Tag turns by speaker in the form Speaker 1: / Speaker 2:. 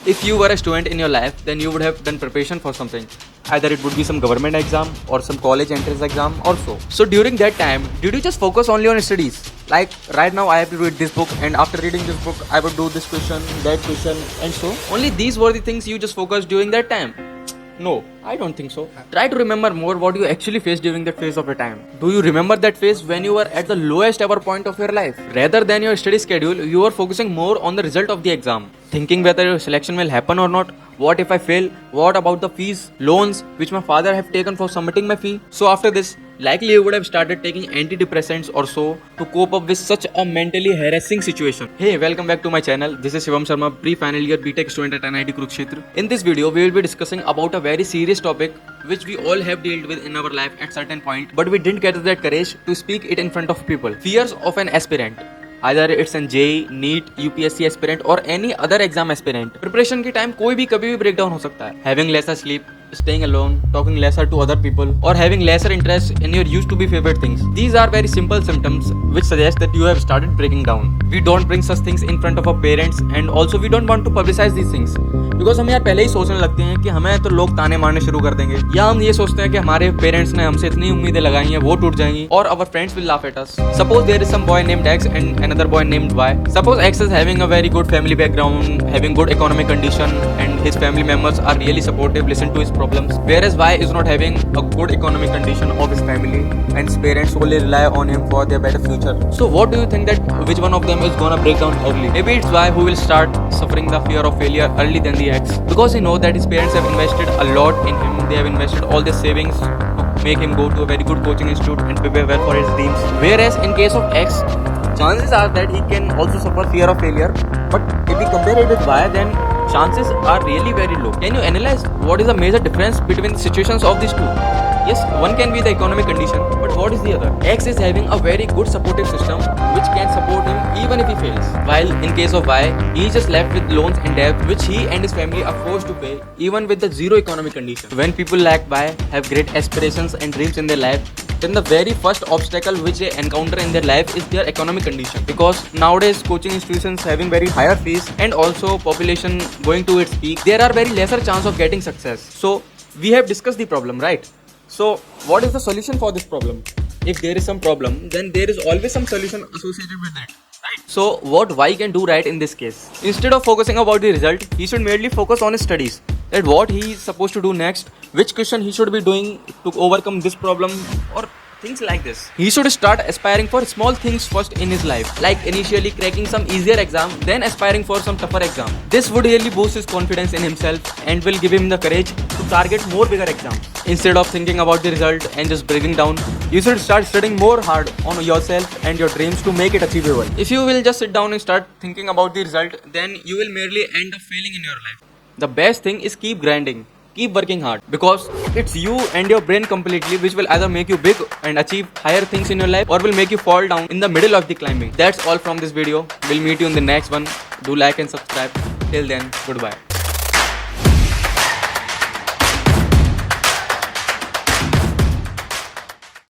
Speaker 1: If you were a student in your life, then you would have done preparation for something. Either it would be some government exam or some college entrance exam or so. So during that time, did you just focus only on studies? Like right now I have to read this book, and after reading this book I would do this question, that question, and so. Only these were the things you just focused during that time? No, I don't think so. Try to remember more what you actually faced during that phase of your time. Do you remember that phase when you were at the lowest ever point of your life? Rather than your study schedule, you were focusing more on the result of the exam. Thinking whether your selection will happen or not. What if I fail? What about the fees, loans which my father have taken for submitting my fee? So after this, likely you would have started taking antidepressants or so to cope up with such a mentally harassing situation. Hey, welcome back to my channel. This is Shivam Sharma, pre-final year BTech student at NIT Kurukshetra. In this video, we will be discussing about a very serious topic which we all have dealt with in our life at certain point, but we didn't get that courage to speak it in front of people. Fears of an aspirant. Either it's an JEE, NEET, UPSC aspirant or any other exam aspirant. Preparation के time कोई भी कभी भी breakdown हो सकता है. Having lesser sleep, staying alone, talking lesser to other people, or having lesser interest in your used to be favorite things. These are very simple symptoms which suggest that you have started breaking down. We don't bring such things in front of our parents, and also we don't want to publicize these things. Because हम यार पहले ही सोचने लगते हैं कि हमें तो लोग ताने मारने शुरू कर देंगे, या हम ये सोचते हैं कि हमारे पेरेंट्स ने हमसे इतनी उम्मीदें लगाई हैं वो टूट जाएंगी, और our friends will laugh at us. Suppose there is some boy named X and another boy named Y. Suppose X is having a very good family background, having good economic condition, and his family members are really supportive, listen to his problems. Whereas Y is not having a good economic condition of his family, and his parents solely rely on him for their better future. So what do you think that which one of them is gonna break down early? Maybe it's Y who will start suffering the fear of failure early than the X, because he knows that his parents have invested a lot in him. They have invested all their savings to make him go to a very good coaching institute and prepare well for his dreams. Whereas in case of X, chances are that he can also suffer fear of failure, but if we compare it with Y, then chances are really very low. Can you analyze what is the major difference between the situations of these two? Yes, one can be the economic condition, but what is the other? X is having a very good supportive system which can support him even if he fails. While in case of Y, he is just left with loans and debt which he and his family are forced to pay even with the zero economic condition. When people like Y have great aspirations and dreams in their life, then the very first obstacle which they encounter in their life is their economic condition, because nowadays coaching institutions having very higher fees and also population going to its peak, there are very lesser chance of getting success. So we have discussed the problem, right? So what is the solution for this problem? If there is some problem, then there is always some solution associated with it. So what Y can do right in this case? Instead of focusing about the result, he should merely focus on his studies. That what he is supposed to do next, which question he should be doing to overcome this problem, or things like this. He should start aspiring for small things first in his life, like initially cracking some easier exam, then aspiring for some tougher exam. This would really boost his confidence in himself and will give him the courage to target more bigger exams. Instead of thinking about the result and just breaking down, you should start studying more hard on yourself and your dreams to make it achievable. If you will just sit down and start thinking about the result, then you will merely end up failing in your life. The best thing is keep grinding. Keep working hard, because it's you and your brain completely which will either make you big and achieve higher things in your life, or will make you fall down in the middle of the climbing. That's all from this video. We'll meet you in the next one. Do like and subscribe. Till then, goodbye.